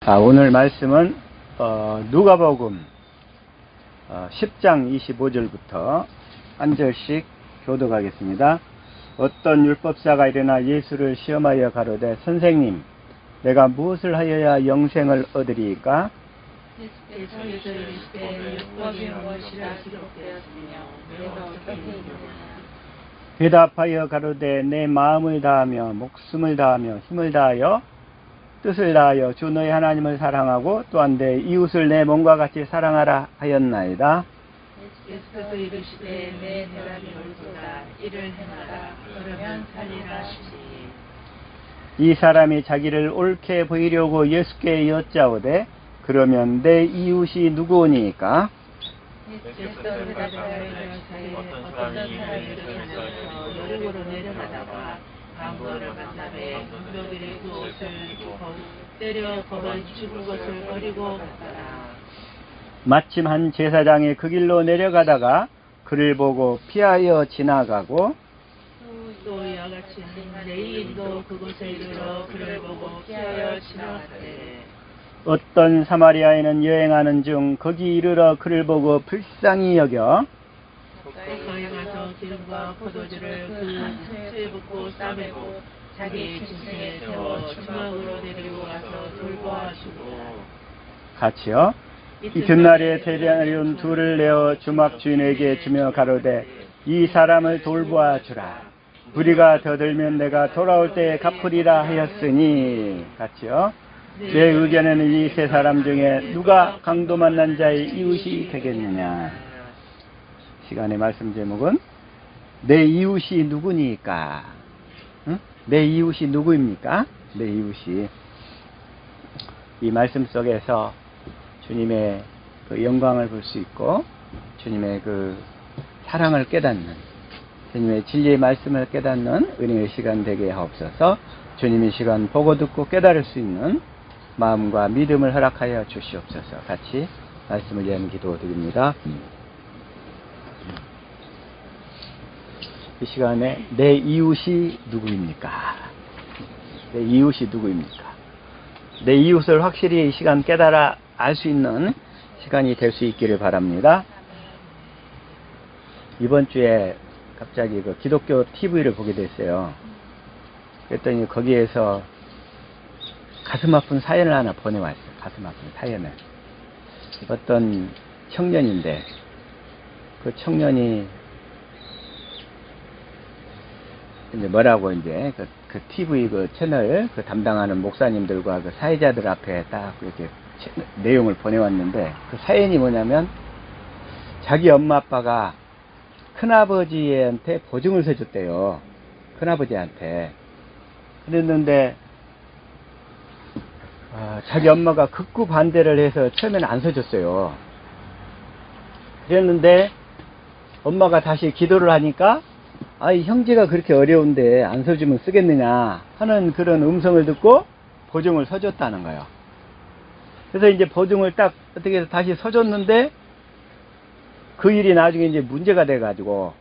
오늘 말씀은 누가복음 10장 25절부터 한 절씩 교독하겠습니다. 어떤 율법사가 일어나 예수를 시험하여 가로되 선생님, 내가 무엇을 하여야 영생을 얻으리이까? 예수께서 이르시되 율법이 무엇이라 기록되었으며 내가 어떻게 이르냐. 대답하여 가로되 내 마음을 다하며 목숨을 다하며 힘을 다하여 뜻을 다하여 주 너희 하나님을 사랑하고 또한 내 이웃을 내 몸과 같이 사랑하라 하였나이다. 예수께서 이르시되 내 대답이 옳도다. 이를 행하라. 그러면 살리라 하시니. 이 사람이 자기를 옳게 보이려고 예수께 여짜오되 그러면 내 이웃이 누구오니까? 예수께서 대답하여 이르시되 어떤 사람이 예루살렘에서 여리고로 내려가다가 강도를 만나매 군병들이 그 옷을 때려 걸어 죽은 것을 버리고 갔더라. 마침 한 제사장이 그 길로 내려가다가 그를 보고 피하여 지나가고 또 이와 같이 레위인도 그곳에 이르러 그를 보고 피하여 지나갔대. 어떤 사마리아인은 여행하는 중 거기 이르러 그를 보고 불쌍히 여겨 거기 가서 기름과 포도주를 그 수에 붓고 싸매고 자기 짐승에 태워 주막으로 데리고 가서 돌보아주고. 같이요. 이튿날에 대변하려온 둘을 내어 주막 주인에게 주며 가로되 이 사람을 돌보아 주라. 우리가 더 들면 내가 돌아올 때에 갚으리라 하였으니. 같이요. 내 의견에는 이 세 사람 중에 누가 강도 만난 자의 이웃이 되겠느냐. 시간의 말씀 제목은 내 이웃이 누구니까? 응? 내 이웃이 누구입니까? 내 이웃이. 이 말씀 속에서 주님의 그 영광을 볼 수 있고 주님의 그 사랑을 깨닫는, 주님의 진리의 말씀을 깨닫는 은혜의 시간 되게 하옵소서. 주님의 시간 보고 듣고 깨달을 수 있는 마음과 믿음을 허락하여 주시옵소서. 같이 말씀을 위한 기도드립니다. 이 시간에 내 이웃이 누구입니까? 내 이웃이 누구입니까? 내 이웃을 확실히 이 시간 깨달아 알 수 있는 시간이 될 수 있기를 바랍니다. 이번 주에 갑자기 그 기독교 TV를 보게 됐어요. 그랬더니 거기에서 가슴 아픈 사연을 하나 보내왔어요. 가슴 아픈 사연을. 어떤 청년인데 그 청년이 이제 뭐라고 이제 그 TV 그 채널 그 담당하는 목사님들과 그 사회자들 앞에 딱 이렇게 내용을 보내왔는데 그 사연이 뭐냐면 자기 엄마 아빠가 큰아버지한테 보증을 서줬대요. 큰아버지한테. 그랬는데 자기 엄마가 극구 반대를 해서 처음에는 안 서줬어요. 그랬는데 엄마가 다시 기도를 하니까 아이 형제가 그렇게 어려운데 안 서주면 쓰겠느냐 하는 그런 음성을 듣고 보증을 서줬다는 거예요. 그래서 이제 보증을 딱 어떻게 해서 다시 서줬는데 그 일이 나중에 이제 문제가 돼가지고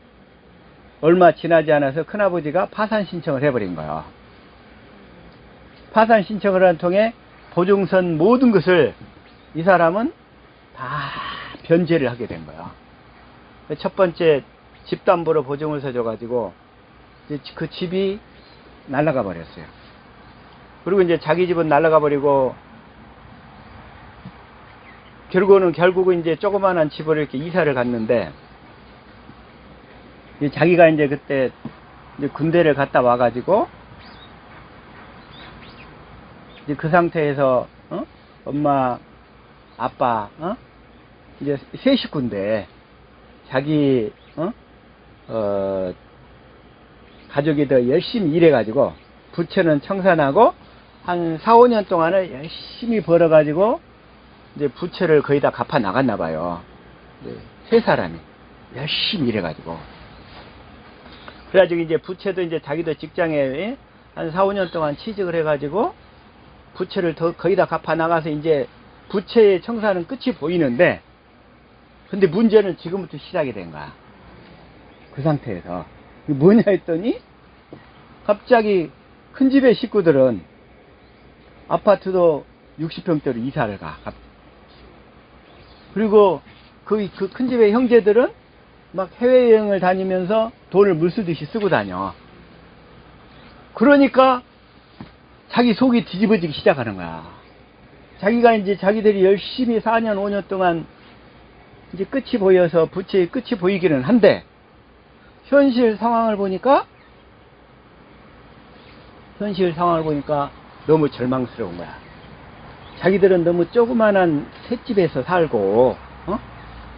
얼마 지나지 않아서 큰아버지가 파산 신청을 해버린 거예요. 파산 신청을 한 통에 보증선 모든 것을 이 사람은 다 변제를 하게 된 거예요. 첫 번째 집담보로 보증을 서줘가지고 그 집이 날아가 버렸어요. 그리고 이제 자기 집은 날아가 버리고 결국은 이제 조그마한 집으로 이렇게 이사를 갔는데 자기가 이제 그때 이제 군대를 갔다 와가지고 이제 그 상태에서 엄마, 아빠, 이제 세 식구인데 자기 가족이 더 열심히 일해가지고 부채는 청산하고 한 4, 5년 동안을 열심히 벌어가지고 이제 부채를 거의 다 갚아 나갔나 봐요. 세 사람이 열심히 일해가지고. 그래가지고 이제 부채도 이제 자기도 직장에 한 4, 5년 동안 취직을 해가지고 부채를 거의 다 갚아 나가서 이제 부채의 청산은 끝이 보이는데 근데 문제는 지금부터 시작이 된 거야. 그 상태에서. 뭐냐 했더니 갑자기 큰 집의 식구들은 아파트도 60평대로 이사를 가. 그리고 그 큰 집의 형제들은 막 해외여행을 다니면서 돈을 물쓰듯이 쓰고 다녀. 그러니까 자기 속이 뒤집어지기 시작하는 거야. 자기가 이제 자기들이 열심히 4년, 5년 동안 이제 끝이 보여서 부채의 끝이 보이기는 한데, 현실 상황을 보니까 너무 절망스러운 거야. 자기들은 너무 조그만한 셋집에서 살고,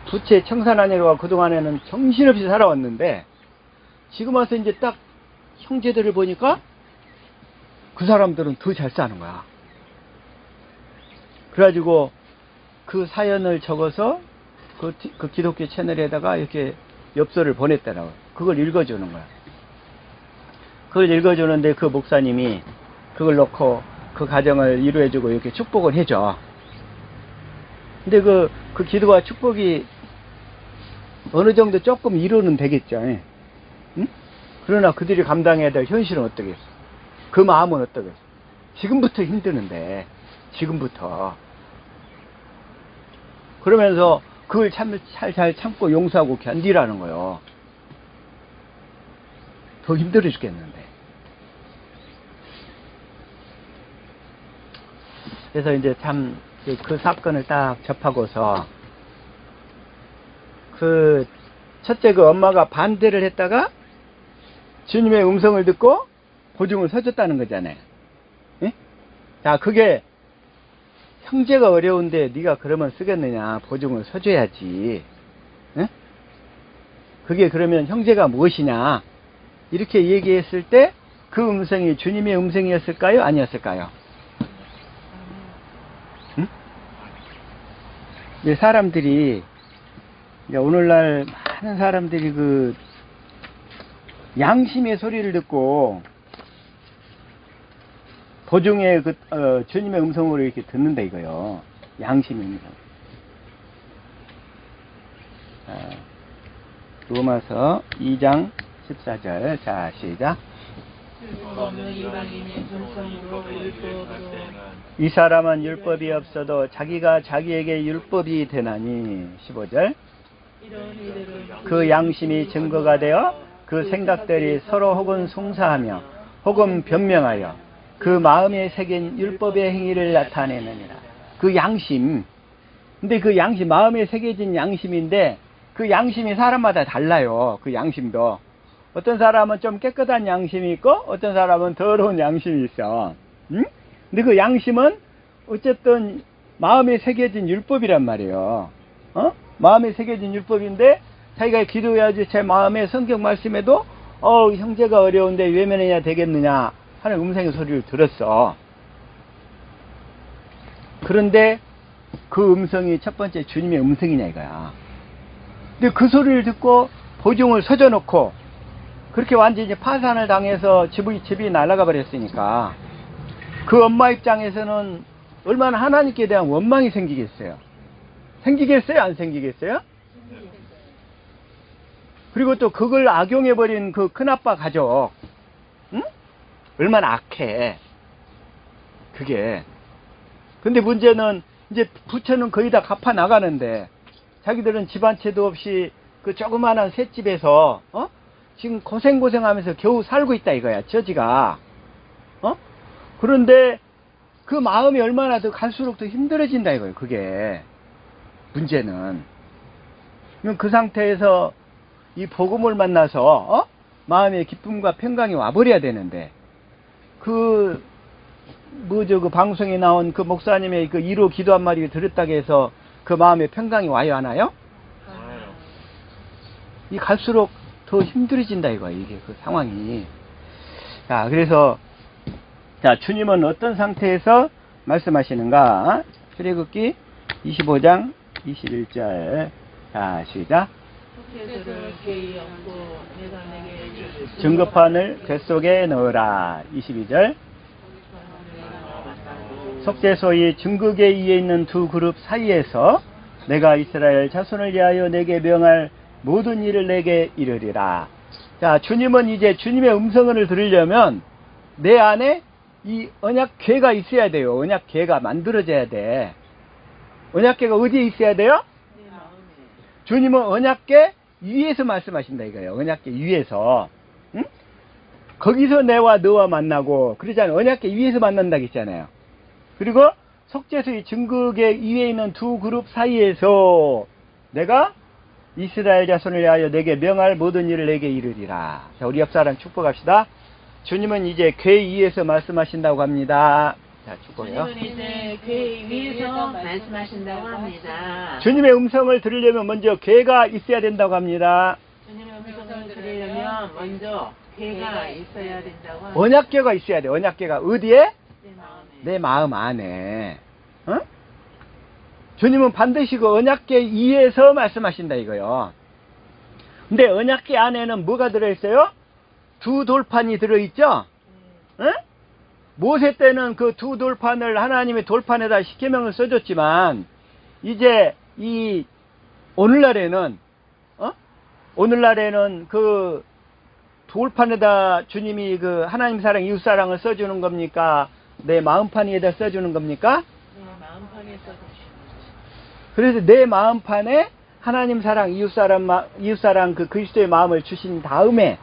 부채 청산하느라고 그동안에는 정신없이 살아왔는데, 지금 와서 이제 딱 형제들을 보니까 그 사람들은 더 잘 사는 거야. 그래가지고 그 사연을 적어서 그 기독교 채널에다가 이렇게 엽서를 보냈더라고요. 그걸 읽어주는 거야. 그걸 읽어주는데 그 목사님이 그걸 놓고 그 가정을 위로해주고 이렇게 축복을 해줘. 근데 그 기도와 축복이 어느 정도 조금 위로는 되겠죠. 응? 그러나 그들이 감당해야 될 현실은 어떠겠어? 그 마음은 어떠겠어? 지금부터 힘드는데, 지금부터. 그러면서 그걸 잘 참고 용서하고 견디라는 거요. 더 힘들어 죽겠는데. 그래서 이제 참 그 사건을 딱 접하고서 첫째 그 엄마가 반대를 했다가 주님의 음성을 듣고 보증을 서줬다는 거잖아요. 예? 자, 그게 형제가 어려운데 네가 그러면 쓰겠느냐. 보증을 서줘야지. 예? 그게 그러면 형제가 무엇이냐. 이렇게 얘기했을 때 그 음성이 주님의 음성이었을까요? 아니었을까요? 응? 사람들이 오늘날 많은 사람들이 그 양심의 소리를 듣고 보증의 주님의 음성으로 이렇게 듣는다 이거요. 양심의 음성. 로마서 2장 14절. 자, 시작. 이 사람은 율법이 없어도 자기가 자기에게 율법이 되나니. 15절. 그 양심이 증거가 되어 그 생각들이 서로 혹은 송사하며 혹은 변명하여 그 마음에 새긴 율법의 행위를 나타내느니라. 그 양심. 근데 그 양심, 마음에 새겨진 양심인데 그 양심이 사람마다 달라요. 그 양심도. 어떤 사람은 좀 깨끗한 양심이 있고 어떤 사람은 더러운 양심이 있어. 응? 근데 그 양심은 어쨌든 마음에 새겨진 율법이란 말이에요. 마음에 새겨진 율법인데 자기가 기도해야지 제 마음에 성경 말씀에도 형제가 어려운데 외면해야 되겠느냐 하는 음성의 소리를 들었어. 그런데 그 음성이 첫 번째 주님의 음성이냐 이거야. 근데 그 소리를 듣고 보증을 서져놓고 그렇게 완전히 파산을 당해서 집이 날아가 버렸으니까 그 엄마 입장에서는 얼마나 하나님께 대한 원망이 생기겠어요? 생기겠어요? 안 생기겠어요? 그리고 또 그걸 악용해버린 그 큰아빠 가족, 응? 얼마나 악해. 그게. 근데 문제는 이제 부채는 거의 다 갚아 나가는데 자기들은 집 한 채도 없이 그 조그마한 셋집에서 지금 고생하면서 겨우 살고 있다 이거야. 처지가. 그런데 그 마음이 얼마나 더 갈수록 더 힘들어진다 이거예요. 그게 문제는. 그 상태에서 이 복음을 만나서 마음의 기쁨과 평강이 와버려야 되는데 그 방송에 나온 그 목사님의 그 1호 기도 한 마디 들었다고 해서 그 마음에 평강이 와요 하나요? 이 갈수록 더 힘들어진다 이거야. 이게 그 상황이. 자, 그래서 자, 주님은 어떤 상태에서 말씀하시는가? 출애굽기 25장 21절. 자, 시작. 증거판을 뱃속에 넣으라. 22절. 속죄소의 증거계 위에 있는 두 그룹 사이에서 내가 이스라엘 자손을 위하여 내게 명할 모든 일을 내게 이르리라. 자, 주님은 이제 주님의 음성을 들으려면 내 안에 이 언약궤가 있어야 돼요. 언약궤가 만들어져야 돼. 언약궤가 어디에 있어야 돼요? 내 마음에. 주님은 언약궤 위에서 말씀하신다 이거예요. 언약궤 위에서. 응? 거기서 내와 너와 만나고 그러잖아요. 언약궤 위에서 만난다 했잖아요. 그리고 속죄소의 증거궤 위에 있는 두 그룹 사이에서 내가 이스라엘 자손을 위하여 내게 명할 모든 일을 내게 이르리라. 자, 우리 옆사람 축복합시다. 주님은 이제 궤 위에서 말씀하신다고 합니다. 자, 축복해요. 주님은 이제 궤 위에서 말씀하신다고 합니다. 주님의 음성을 들으려면 먼저 궤가 있어야 된다고 합니다. 주님의 음성을 들으려면 먼저 궤가 있어야 된다고 합니다. 언약궤가 있어야 돼. 언약궤가 어디에? 내 마음에. 내 마음 안에. 어? 주님은 반드시 그 언약궤 위에서 말씀하신다 이거요. 근데 언약궤 안에는 뭐가 들어있어요? 두 돌판이 들어있죠? 어? 모세 때는 그 두 돌판을 하나님의 돌판에다 십계명을 써줬지만 이제 이 오늘날에는 오늘날에는 그 돌판에다 주님이 그 하나님 사랑 이웃 사랑을 써주는 겁니까? 내 마음판에다 써주는 겁니까? 내 마음판에 써주시는 그래서 내 마음판에 하나님 사랑 이웃 사랑 그 그리스도의 마음을 주신 다음에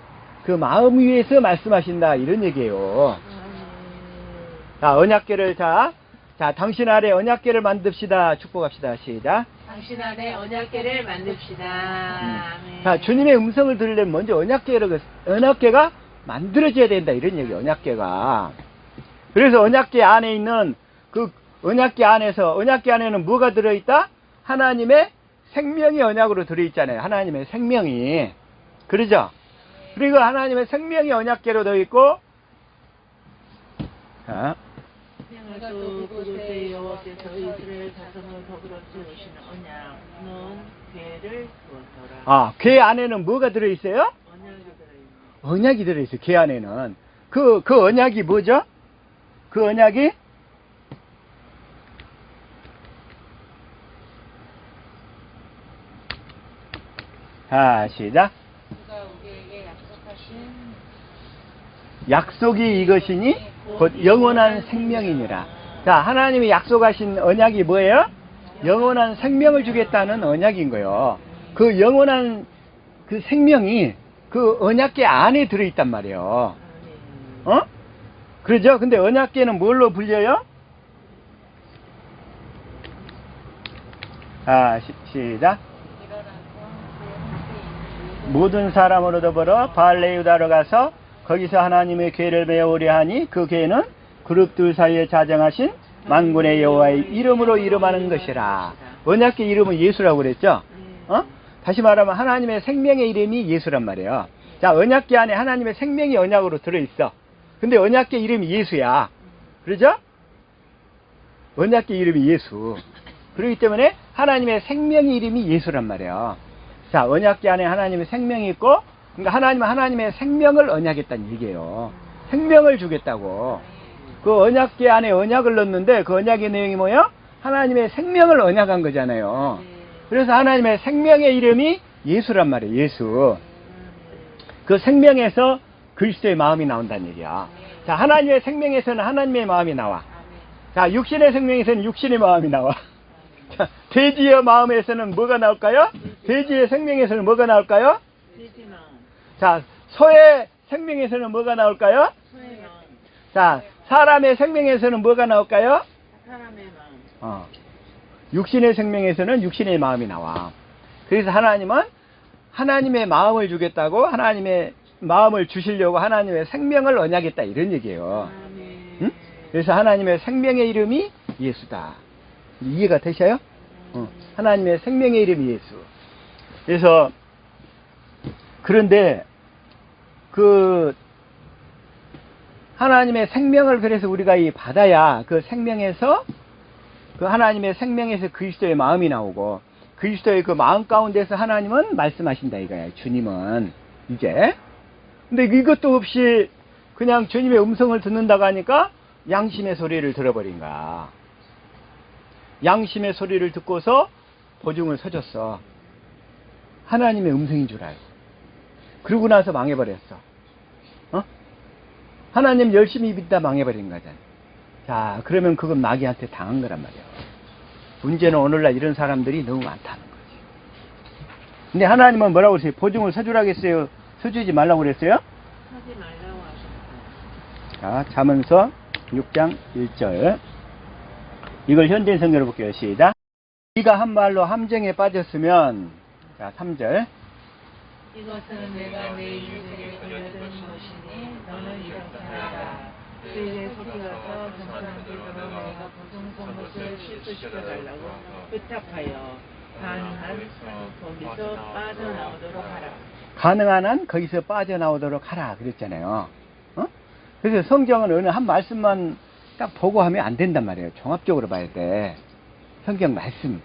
그 마음 위에서 말씀하신다 이런 얘기예요. 자, 언약궤를 자, 당신 아래 언약궤를 만듭시다. 축복합시다. 시작. 당신 안에 언약궤를 만듭시다. 아멘. 자, 주님의 음성을 들으려면 먼저 언약궤가 만들어져야 된다. 이런 얘기예요. 언약궤가. 그래서 언약궤 안에 있는 그 언약궤 안에는 뭐가 들어있다? 하나님의 생명이 언약으로 들어있잖아요. 하나님의 생명이. 그러죠? 그리고 하나님의 생명이 언약궤로 들어있고, 자. 또 그곳에 여호와께서 이스라엘 자손을 더불어 세우시는 언약은 궤를 두었더라. 아, 궤 안에는 뭐가 들어있어요? 언약이 들어있네. 언약이 들어있어요. 궤 안에는. 그 언약이 뭐죠? 그 언약이 자, 시작. 그가 우리에게 약속하신 약속이 이것이니 곧 영원한 생명이니라. 자, 하나님이 약속하신 언약이 뭐예요? 영원한 생명을 주겠다는 언약인 거예요. 그 영원한 그 생명이 그 언약궤 안에 들어있단 말이에요. 어? 그러죠? 근데 언약궤는 뭘로 불려요? 자, 시작. 모든 사람으로 더불어 바알레유다로 가서 거기서 하나님의 궤를 메우려 하니 그 궤는 그룹들 사이에 자정하신 만군의 여호와의 이름으로 이름하는 것이라. 언약궤 이름은 예수라고 그랬죠? 다시 말하면 하나님의 생명의 이름이 예수란 말이에요. 자, 언약궤 안에 하나님의 생명이 언약으로 들어있어. 근데 언약궤 이름이 예수야. 그러죠? 언약궤 이름이 예수. 그렇기 때문에 하나님의 생명의 이름이 예수란 말이에요. 자, 언약궤 안에 하나님의 생명이 있고, 그러니까 하나님은 하나님의 생명을 언약했다는 얘기예요. 생명을 주겠다고. 그 언약궤 안에 언약을 넣었는데 그 언약의 내용이 뭐예요? 하나님의 생명을 언약한 거잖아요. 그래서 하나님의 생명의 이름이 예수란 말이에요. 예수. 그 생명에서 그리스도의 마음이 나온다는 얘기야. 자, 하나님의 생명에서는 하나님의 마음이 나와. 자, 육신의 생명에서는 육신의 마음이 나와. 자, 돼지의 마음에서는 뭐가 나올까요? 돼지의 생명에서는 뭐가 나올까요? 돼지 마음. 자, 소의 생명에서는 뭐가 나올까요? 소의 마음. 자, 사람의 생명에서는 뭐가 나올까요? 사람의 마음. 육신의 생명에서는 육신의 마음이 나와. 그래서 하나님은 하나님의 마음을 주겠다고, 하나님의 마음을 주시려고 하나님의 생명을 언약했다 이런 얘기예요. 응? 그래서 하나님의 생명의 이름이 예수다. 이해가 되셔요? 하나님의 생명의 이름이 예수. 그래서 그런데 그 하나님의 생명을 그래서 우리가 받아야 그 생명에서 그 하나님의 생명에서 그리스도의 마음이 나오고 그리스도의 그 마음 가운데서 하나님은 말씀하신다 이거야. 주님은 이제. 근데 이것도 없이 그냥 주님의 음성을 듣는다고 하니까 양심의 소리를 들어버린 거야. 양심의 소리를 듣고서 보증을 서줬어. 하나님의 음성인 줄 알고. 그러고 나서 망해버렸어. 하나님 열심히 믿다 망해버린 거잖아요. 자, 그러면 그건 마귀한테 당한 거란 말이에요. 문제는 오늘날 이런 사람들이 너무 많다는 거지. 근데 하나님은 뭐라고 그랬어요? 보증을 서주라고 했어요? 서주지 말라고 그랬어요? 하지 말라고 하셨어요. 자, 잠언서 6장 1절. 이걸 현대 성경으로 볼게요. 시작. 네가 한 말로 함정에 빠졌으면, 자, 3절. 이것은 내가 내 인생에 걸려든 것이니 너는 이렇게 하라. 그에게 속이어서 정상되도록 내가 보증선 것을 실수시켜달라고 부탁하여 가능한 거기서 빠져나오도록 하라. 가능한 한 거기서 빠져나오도록 하라 그랬잖아요. 어? 그래서 성경은 어느 한 말씀만 딱 보고 하면 안 된단 말이에요. 종합적으로 봐야 돼. 성경 말씀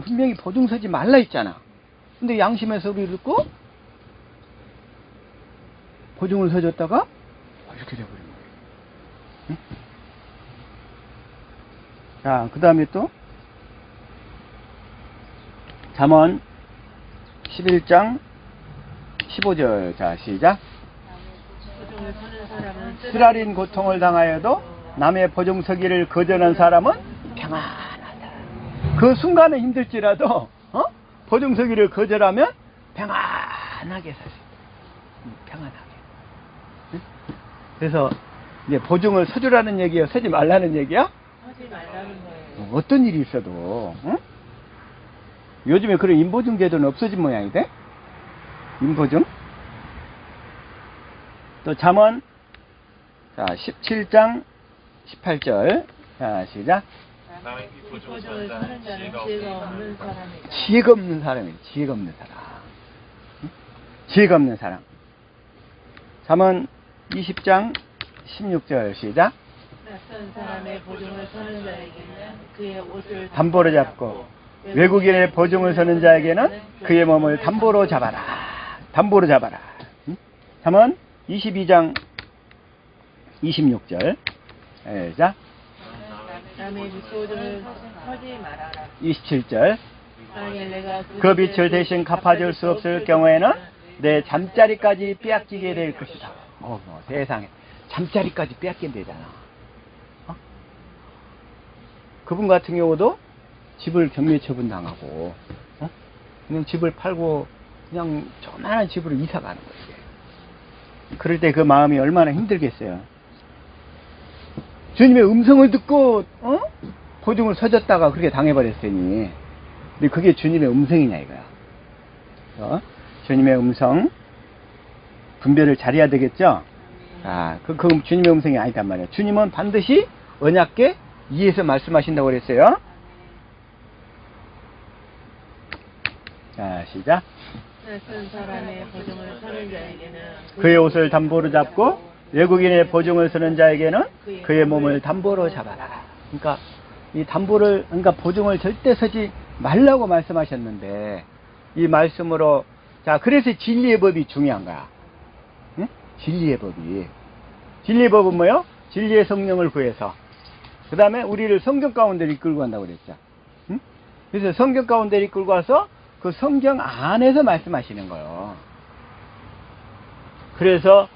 분명히 보증 서지 말라 했잖아. 근데 양심의 소리를 듣고 보증을 서줬다가 이렇게 돼버린 거예요. 응? 자, 그 다음에 또 잠언 11장 15절. 자, 시작. 보증을 서는 사람은 쓰라린 고통을 당하여도 남의 보증 서기를 거절한 사람은 평안하다. 그 순간은 힘들지라도 보증 서기를 거절하면 평안하게 살 수 있다. 평안하게. 응? 그래서 이제 보증을 서주라는 얘기예요? 서지 말라는 얘기야? 하지 말라는 거예요. 어떤 일이 있어도 응? 요즘에 그런 인보증 제도는 없어진 모양이 돼? 인보증? 또 잠언 자 17장 18절. 자, 시작. 이 보증을 서는 자는 지혜가 없는 사람이다. 지혜가 없는 사람이에요. 지혜가 없는 사람. 응? 지혜가 없는 사람. 잠언 20장 16절. 시작. 낯선 사람의 보증을 서는 자에게는 그의 옷을 담보로 잡고 외국인의 보증을 서는 자에게는 그의 몸을 담보로 잡아라. 담보로 잡아라. 응? 잠언 22장 26절. 자, 남의 보증을 서지 말아라. 27절. 만일 내가 그 빛을 대신 갚아줄 수 없을 경우에는 내 잠자리까지 빼앗기게 될 것이다. 세상에 잠자리까지 빼앗긴대잖아. 그분 같은 경우도 집을 경매 처분 당하고 그냥 집을 팔고 그냥 조만한 집으로 이사 가는 거지. 그럴 때 그 마음이 얼마나 힘들겠어요. 주님의 음성을 듣고 보증을 서졌다가 그렇게 당해버렸으니, 근데 그게 주님의 음성이냐 이거야. 주님의 음성 분별을 잘해야 되겠죠. 그 주님의 음성이 아니단 말이야. 주님은 반드시 언약궤 위에서 말씀하신다고 그랬어요. 자, 시작. 낯선 사람의 보증을 서는 자에게는 그의 옷을 담보로 잡고 외국인의 보증을 서는 자에게는 그의 몸을 담보로 잡아라. 그러니까 이 담보를, 그러니까 보증을 절대 서지 말라고 말씀하셨는데, 이 말씀으로, 자, 그래서 진리의 법이 중요한 거야. 응? 진리의 법이. 진리의 법은 뭐요? 진리의 성령을 구해서 그 다음에 우리를 성경 가운데 이끌고 간다고 그랬죠. 응? 그래서 성경 가운데 이끌고 와서 그 성경 안에서 말씀하시는 거예요. 그래서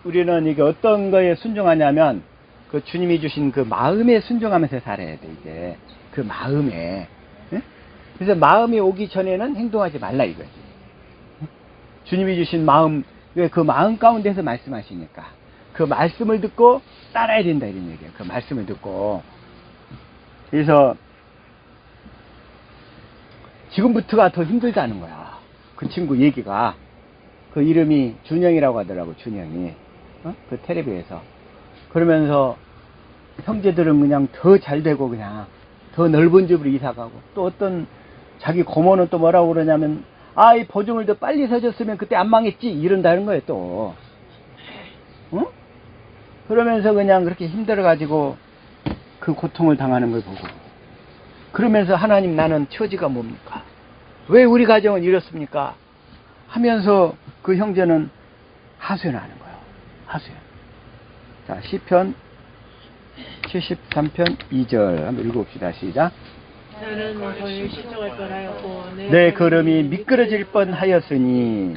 우리는 이게 어떤 거에 순종하냐면 그 주님이 주신 그 마음에 순종하면서 살아야 돼. 이제 그 마음에. 응? 그래서 마음이 오기 전에는 행동하지 말라 이거지. 응? 주님이 주신 마음, 그 마음 가운데서 말씀하시니까 그 말씀을 듣고 따라야 된다 이런 얘기예요. 그 말씀을 듣고. 그래서 지금부터가 더 힘들다는 거야. 그 친구 얘기가. 그 이름이 준영이라고 하더라고. 준영이. 그 텔레비에서. 그러면서 형제들은 그냥 더 잘되고 그냥 더 넓은 집으로 이사가고, 또 어떤 자기 고모는 또 뭐라고 그러냐면, 이 보증을 더 빨리 서줬으면 그때 안 망했지 이런다는 거예요 또. 응? 그러면서 그냥 그렇게 힘들어가지고 그 고통을 당하는 걸 보고, 그러면서 하나님 나는 처지가 뭡니까? 왜 우리 가정은 이렇습니까? 하면서 그 형제는 하소연하는 거예요. 하소연. 자, 시편 73편 2절 한번 읽어봅시다. 시작. 나는 거의 실족할 뻔하였고 내 걸음이 미끄러질 뻔하였으니.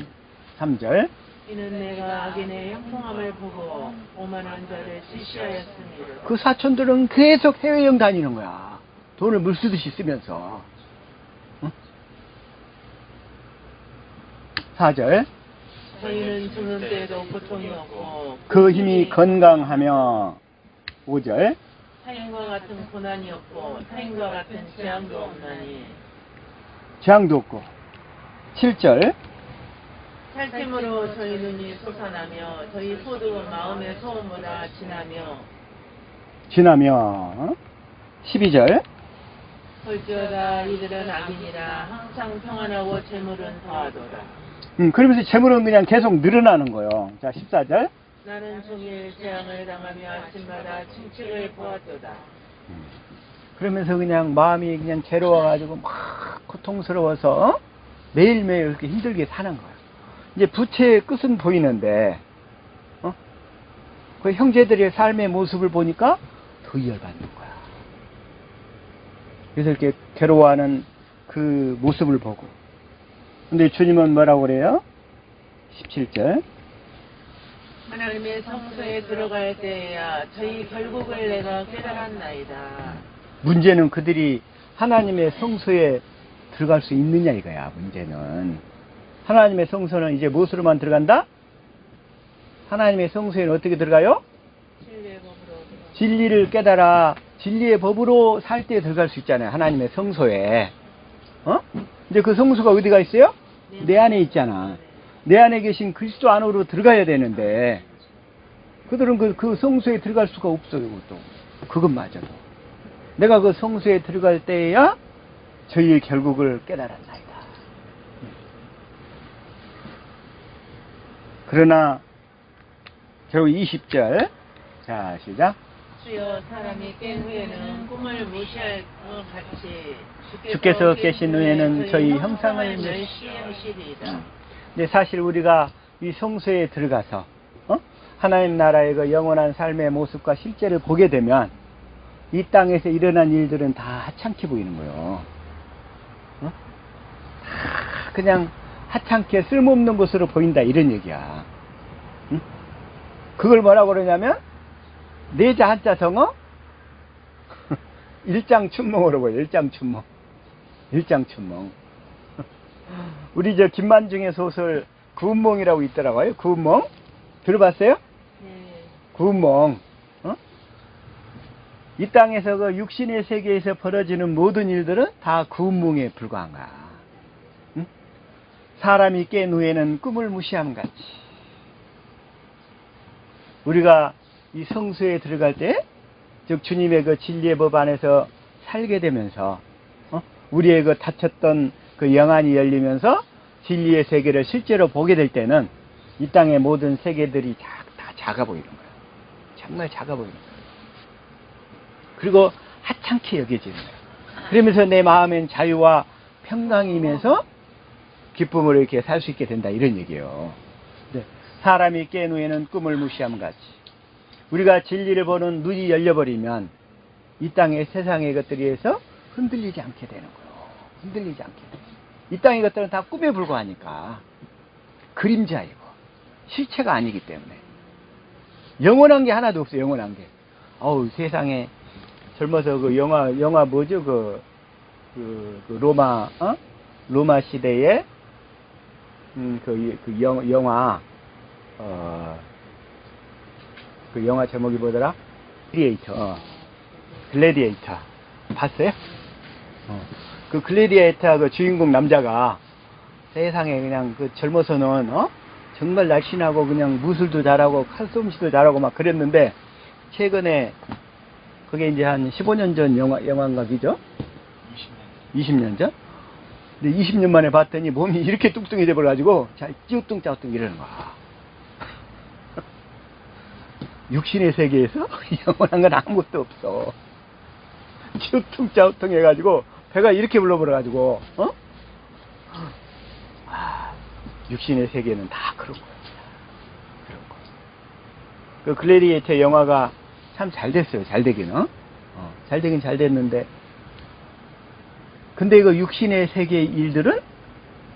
3절. 이는 내가 악인의 형통함을 보고 오만한 자를 지시하였습니다. 그 사촌들은 계속 해외여행 다니는 거야. 돈을 물쓰듯이 쓰면서. 응? 4절. 저희는 죽는 때에도 고통이 없고 그 힘이 건강하며. 5절. 타인과 같은 고난이 없고 타인과 같은 재앙도 없나니 재앙도 없고. 7절. 살찜으로 저희 눈이 솟아나며 저희 소득은 마음의 소음보다 지나며. 12절. 볼지어다 이들은 악인이라 항상 평안하고 재물은 더하도다. 그러면서 재물은 그냥 계속 늘어나는 거예요. 자, 14절. 나는 종일 재앙을 당하며 아침마다 침칙을 보았도다. 그러면서 그냥 마음이 그냥 괴로워가지고 막 고통스러워서 매일매일 이렇게 힘들게 사는 거예요. 이제 부채의 끝은 보이는데, 그 형제들의 삶의 모습을 보니까 더 열받는 거야. 그래서 이렇게 괴로워하는 그 모습을 보고. 근데 주님은 뭐라고 그래요? 17절. 하나님의 성소에 들어갈 때에야 저희 결국을 내가 깨달았나이다. 문제는 그들이 하나님의 성소에 들어갈 수 있느냐 이거야. 문제는 하나님의 성소는 이제 무엇으로만 들어간다? 하나님의 성소에는 어떻게 들어가요? 진리의 법으로. 진리를 깨달아 진리의 법으로 살 때 들어갈 수 있잖아요. 하나님의 성소에. 이제 그 성소가 어디가 있어요? 내 안에 있잖아. 내 안에 계신 그리스도 안으로 들어가야 되는데 그들은 그 성소에 들어갈 수가 없어요. 그것도. 그것마저도. 내가 그 성소에 들어갈 때에야 저희의 결국을 깨달았나이다. 그러나 결국 20절. 자, 시작. 주여 사람이 깬 후에는 꿈을 무시할 것 같이 주께서 계신 후에는 저희 형상을 멸시하시리이다. 근데 사실 우리가 이 성소에 들어가서 하나님 나라의 그 영원한 삶의 모습과 실제를 보게 되면 이 땅에서 일어난 일들은 다 하찮게 보이는 거예요. 그냥 하찮게 쓸모없는 것으로 보인다 이런 얘기야. 그걸 뭐라고 그러냐면 내자 한자 성어 일장춘몽으로 보여. 일장춘몽. 일장춘몽. 우리 저 김만중의 소설 구운몽이라고 있더라고요. 구운몽 들어봤어요? 네. 구운몽. 이 땅에서 그 육신의 세계에서 벌어지는 모든 일들은 다 구운몽에 불과한 거야. 응? 사람이 깬 후에는 꿈을 무시함 같이 우리가 이 성소에 들어갈 때, 즉 주님의 그 진리의 법 안에서 살게 되면서 우리의 그 닫혔던 그 영안이 열리면서 진리의 세계를 실제로 보게 될 때는 이 땅의 모든 세계들이 다 작아 보이는 거예요. 정말 작아 보이는 거예요. 그리고 하찮게 여겨지는 거예요. 그러면서 내 마음엔 자유와 평강이면서 기쁨으로 이렇게 살 수 있게 된다 이런 얘기예요. 네. 사람이 깬 후에는 꿈을 무시함 같이 우리가 진리를 보는 눈이 열려버리면 이 땅의 세상의 것들에서 흔들리지 않게 되는 거예요. 흔들리지 않게 돼요. 이 땅의 것들은 다 꿈에 불과하니까 그림자이고 실체가 아니기 때문에 영원한 게 하나도 없어요. 영원한 게. 어우 세상에 젊어서 그 영화 뭐죠? 그 로마 시대에 영화 그 영화 제목이 뭐더라? 글래디에이터 봤어요? 그 글래디에이터 그 주인공 남자가 세상에 그냥 그 젊어서는 정말 날씬하고 그냥 무술도 잘하고 칼솜씨도 잘하고 막 그랬는데 최근에 그게 이제 한 15년 전 영화인가 그죠? 20년 전? 근데 20년 만에 봤더니 몸이 이렇게 뚱뚱해져 버려가지고 찌우뚱짜우뚱 이러는 거야. 육신의 세계에서 영원한 건 아무것도 없어. 찌우뚱짜우뚱 해가지고 배가 이렇게 불러버려가지고 육신의 세계는 다 그런 거야. 그런 거. 그 글래디에이터 영화가 참 잘 됐어요. 잘 되기는. 잘 되긴 잘 됐는데 근데 그 육신의 세계의 일들은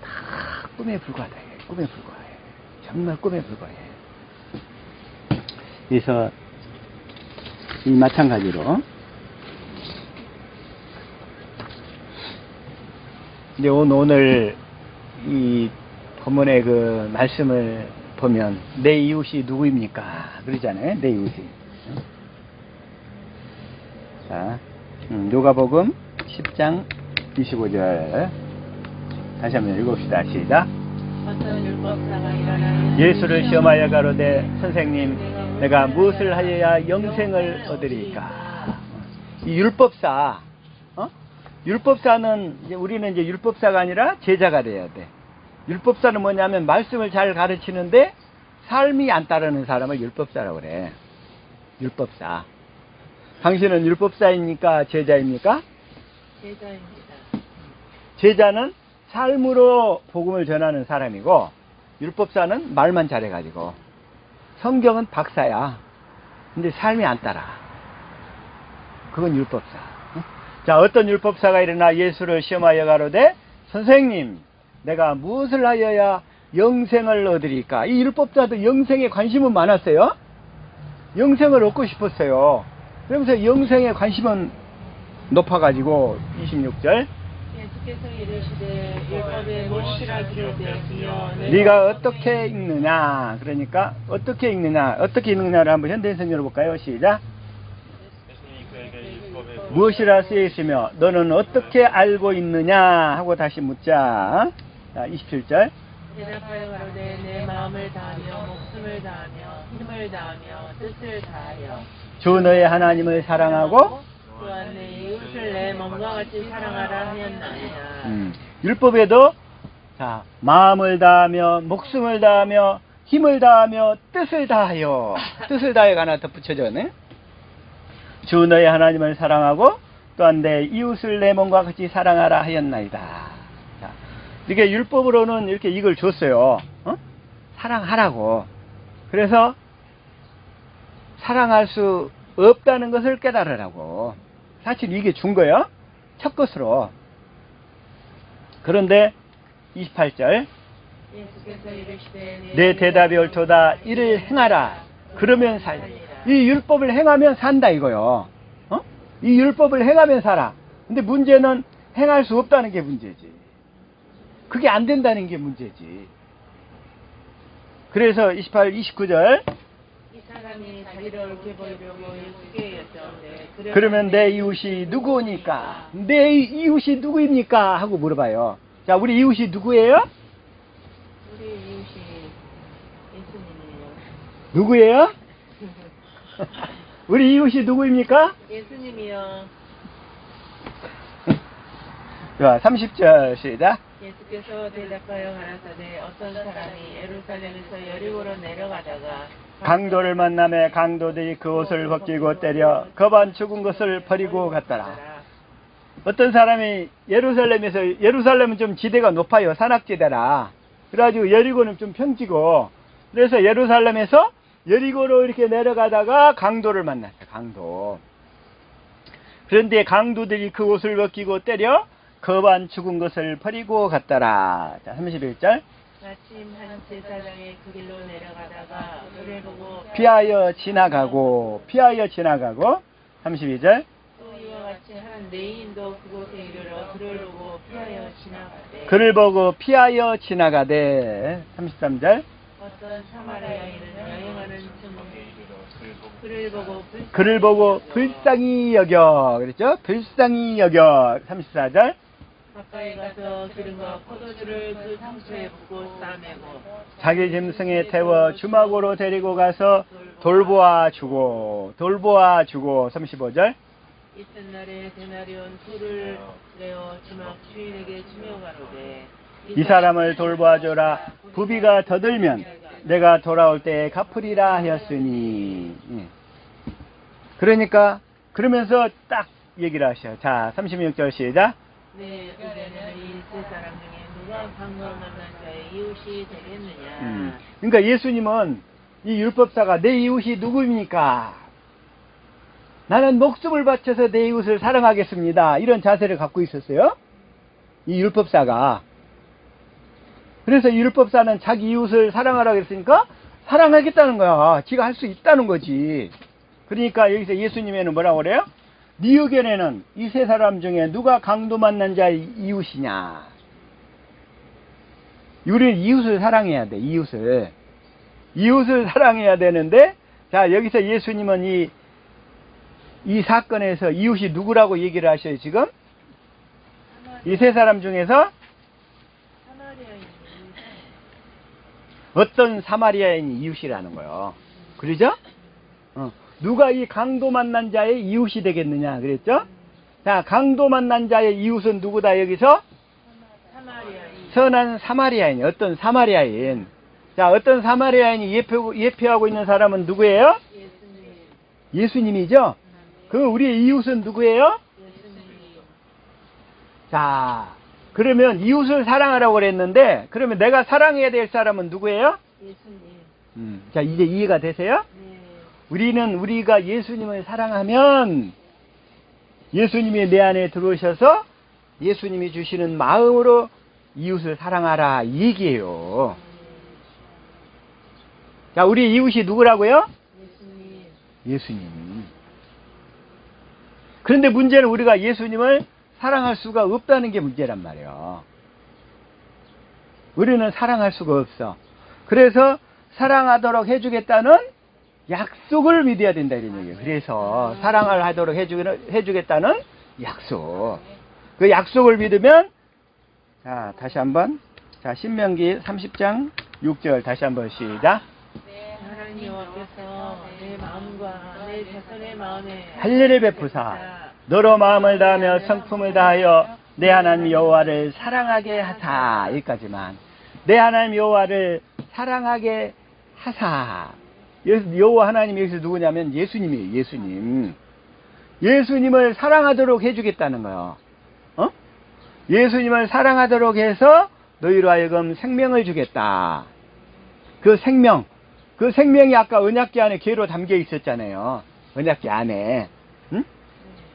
다 꿈에 불과하다. 꿈에 불과해. 정말 꿈에 불과해. 그래서 이 마찬가지로 이제 오늘 이 본문의 그 말씀을 보면 내 이웃이 누구입니까? 그러잖아요. 내 이웃이. 자, 요가복음 10장 25절 다시 한번 읽읍시다. 시작. 어떤 율법사가 일어나 예수를 시험하여 가로되 선생님 내가 무엇을 하여야 영생을 얻으리까? 이 율법사, 율법사는 이제 우리는 이제 율법사가 아니라 제자가 돼야 돼. 율법사는 뭐냐면 말씀을 잘 가르치는데 삶이 안 따르는 사람을 율법사라고 그래. 율법사. 당신은 율법사입니까? 제자입니까? 제자입니다. 제자는 삶으로 복음을 전하는 사람이고 율법사는 말만 잘해가지고 성경은 박사야. 근데 삶이 안 따라. 그건 율법사. 자, 어떤 율법사가 일어나 예수를 시험하여 가로되 선생님 내가 무엇을 하여야 영생을 얻으리까? 이 율법자도 영생에 관심은 많았어요. 영생을 얻고 싶었어요. 그러면서 영생에 관심은 높아가지고 26절 예수께서 이르시되 율법에 무엇이라 기록되었으며 네가 어떻게 읽느냐? 그러니까 어떻게 읽느냐를 한번 현대인성으로 볼까요? 시작. 무엇이라 쓰여 있으며 너는 어떻게 알고 있느냐 하고 다시 묻자. 자, 27절. 대답하여 가로되 내 마음을 다하며 목숨을 다하며 힘을 다하며 뜻을 다하여 주 너의 하나님을 사랑하고 또한 내 이웃을 내 몸과 같이 사랑하라 하였나이다. 율법에도 자, 마음을 다하며 목숨을 다하며 힘을 다하며 뜻을 다하여 하나 더 붙여졌네. 주 너의 하나님을 사랑하고 또한 내 이웃을 내 몸과 같이 사랑하라 하였나이다. 자, 이게 율법으로는 이렇게 이걸 줬어요. 사랑하라고. 그래서 사랑할 수 없다는 것을 깨달으라고. 사실 이게 준 거예요. 첫 것으로. 그런데 28절 예수께서 이르시되 내 대답이 옳도다. 이를 행하라. 그러면 살. 이 율법을 행하면 산다 이거요. 이 율법을 행하면 살아. 근데 문제는 행할 수 없다는 게 문제지. 그게 안 된다는 게 문제지. 그래서 28, 29절 이 사람이 자기를 옳게 보이려고 예수께 여쭈었는데 그러면 내 이웃이 누구니까? 내 이웃이 누구입니까? 하고 물어봐요. 자, 우리 이웃이 누구예요? 우리 이웃이 예수님이에요. 누구예요? 우리 이웃이 누구입니까? 예수님이요. 자, 30절 시작. 예수께서 대답하여 가라사대 어떤 사람이 예루살렘에서 여리고로 내려가다가 강도를 만나매 강도들이 그 옷을 벗기고 때려 거반 죽은 것을 버리고 갔더라. 어떤 사람이 예루살렘은 좀 지대가 높아요. 산악지대라. 그래가지고 여리고는 좀 평지고, 그래서 예루살렘에서 여리고로 이렇게 내려가다가 강도를 만났어요. 강도. 그런데 강도들이 그 옷을 벗기고 때려 거반 죽은 것을 버리고 갔더라. 자, 31절. 마침 한 제사장이 그 길로 내려가다가 그를 보고 피하여 지나가고 32절. 또 이와 같이 한 레인도 그곳에 이르러 그를 보고 피하여 지나가되 피하여 지나가되 33절. 어떤 사마리아인은 여행하는 중에 그를 보고 불쌍히 여겨. 그랬죠? 불쌍히 여겨. 34절. 가까이 가서 기름과 포도주를 그 상처에 붓고 싸매고 자기 짐승에 태워 주막으로 데리고 가서 돌보아 주고 35절. 이튿날에 데나리온 둘을 내어 주막 주인에게 주며 가로되 이 사람을 돌보아 줘라. 부비가 더 들면 내가 돌아올 때에 갚으리라 하였으니. 그러니까 그러면서 딱 얘기를 하셔. 자, 36절 시작. 내 의견에는 이 세 사람 중에 누가 방금 만난 자의 이웃이 되겠느냐. 그러니까 예수님은 이 율법사가 내 이웃이 누구입니까? 나는 목숨을 바쳐서 내 이웃을 사랑하겠습니다. 이런 자세를 갖고 있었어요. 이 율법사가. 그래서 율법사는 자기 이웃을 사랑하라고 했으니까 사랑하겠다는 거야. 지가 할 수 있다는 거지. 그러니까 여기서 예수님에는 뭐라고 그래요? 네 의견에는 이 세 사람 중에 누가 강도 만난 자의 이웃이냐? 우리는 이웃을 사랑해야 돼. 이웃을 사랑해야 되는데, 자, 여기서 예수님은 이 사건에서 이웃이 누구라고 얘기를 하셔요, 지금? 이 세 사람 중에서 어떤 사마리아인이 이웃이라는 거예요. 그러죠? 누가 이 강도 만난 자의 이웃이 되겠느냐 그랬죠? 자, 강도 만난 자의 이웃은 누구다 여기서? 선한 사마리아인. 어떤 사마리아인. 자, 어떤 사마리아인이 예표하고 있는 사람은 누구예요? 예수님이죠? 그 우리의 이웃은 누구예요? 자, 그러면 이웃을 사랑하라고 그랬는데, 그러면 내가 사랑해야 될 사람은 누구예요? 예수님. 자, 이제 이해가 되세요? 네. 우리가 예수님을 사랑하면 예수님이 내 안에 들어오셔서 예수님이 주시는 마음으로 이웃을 사랑하라 이 얘기예요. 자, 우리 이웃이 누구라고요? 예수님. 그런데 문제는 우리가 예수님을 사랑할 수가 없다는 게 문제란 말이에요. 우리는 사랑할 수가 없어. 그래서 사랑하도록 해주겠다는 약속을 믿어야 된다 이런 얘기예요. 그래서 사랑을 하도록 해주겠다는 약속. 그 약속을 믿으면, 자, 다시 한번, 자, 신명기 30장 6절 다시 한번 시작. 하나님 여호와께서 내 마음과 내 자손의 마음에 할례를 베푸사 너로 마음을 다하며 성품을 다하여 내 하나님 여호와를 사랑하게 하사. 여기까지만. 내 하나님 여호와를 사랑하게 하사. 여호와 하나님이 여기서 누구냐면 예수님이에요. 예수님. 예수님을 사랑하도록 해주겠다는 거예요. 예수님을 사랑하도록 해서 너희로 하여금 생명을 주겠다. 그 생명이 아까 언약궤 안에 궤로 담겨 있었잖아요. 언약궤 안에. 응?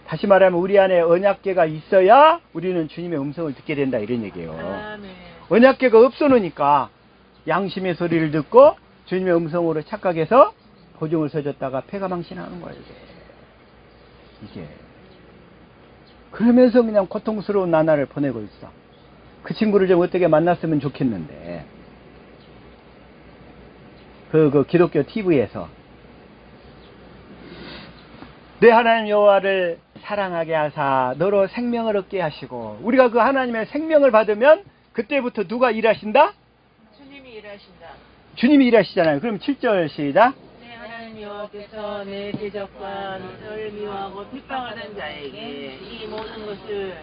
다시 말하면 우리 안에 언약궤가 있어야 우리는 주님의 음성을 듣게 된다 이런 얘기예요. 아멘. 언약궤가 없어 놓으니까 양심의 소리를 듣고 주님의 음성으로 착각해서 보증을 서줬다가 패가 망신하는 거예요. 이게. 그러면서 그냥 고통스러운 나날을 보내고 있어. 그 친구를 좀 어떻게 만났으면 좋겠는데. 그 기독교 TV에서 내 하나님 여호와를 사랑하게 하사 너로 생명을 얻게 하시고, 우리가 그 하나님의 생명을 받으면 그때부터 누가 일하신다? 주님이 일하신다. 주님이 일하시잖아요. 그럼 7절 시작. 내 하나님 여호와께서 내 대적과 너를 미워하고 핍박하는 자에게 이 모든 것을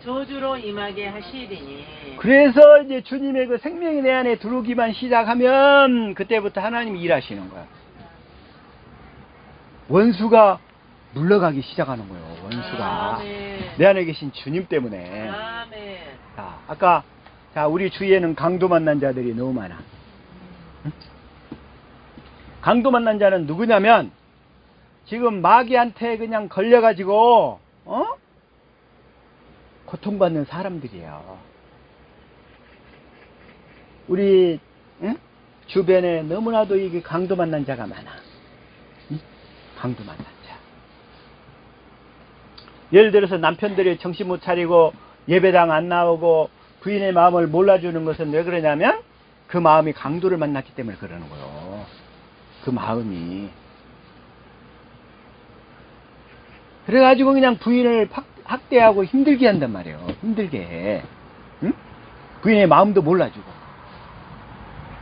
저주로 임하게 하시리니. 그래서 이제 주님의 그 생명이 내 안에 들어오기만 시작하면 그때부터 하나님이 일하시는 거야. 원수가 물러가기 시작하는 거예요. 원수가. 아멘. 내 안에 계신 주님 때문에. 아멘. 자, 아까 우리 주위에는 강도 만난 자들이 너무 많아. 응? 강도 만난 자는 누구냐면 지금 마귀한테 그냥 걸려가지고 고통받는 사람들이에요. 우리 주변에 너무나도 이게 강도 만난 자가 많아. 강도 만난 자. 예를 들어서 남편들이 정신 못 차리고 예배당 안 나오고 부인의 마음을 몰라주는 것은 왜 그러냐면 그 마음이 강도를 만났기 때문에 그러는 거예요. 그 마음이. 그래가지고 그냥 부인을 학대하고 힘들게 한단 말이에요. 힘들게 해. 응? 부인의 마음도 몰라주고.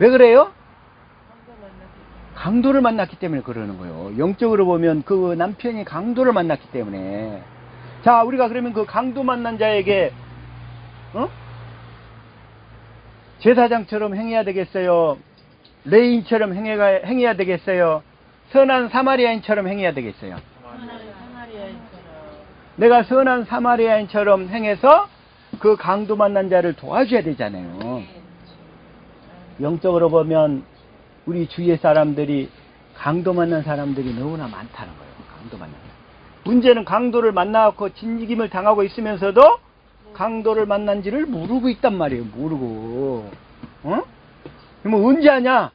왜 그래요? 강도를 만났기 때문에 그러는 거예요. 영적으로 보면 그 남편이 강도를 만났기 때문에. 자, 우리가 그러면 그 강도 만난 자에게 제사장처럼 행해야 되겠어요? 레인처럼 행해야 되겠어요? 선한 사마리아인처럼 행해야 되겠어요? 내가 선한 사마리아인처럼 행해서 그 강도 만난 자를 도와줘야 되잖아요. 영적으로 보면 우리 주위의 사람들이 강도 만난 사람들이 너무나 많다는 거예요. 강도 만난 사람. 문제는 강도를 만나고 진직임을 당하고 있으면서도 강도를 만난지를 모르고 있단 말이에요. 모르고. 어? 그러면 언제 하냐?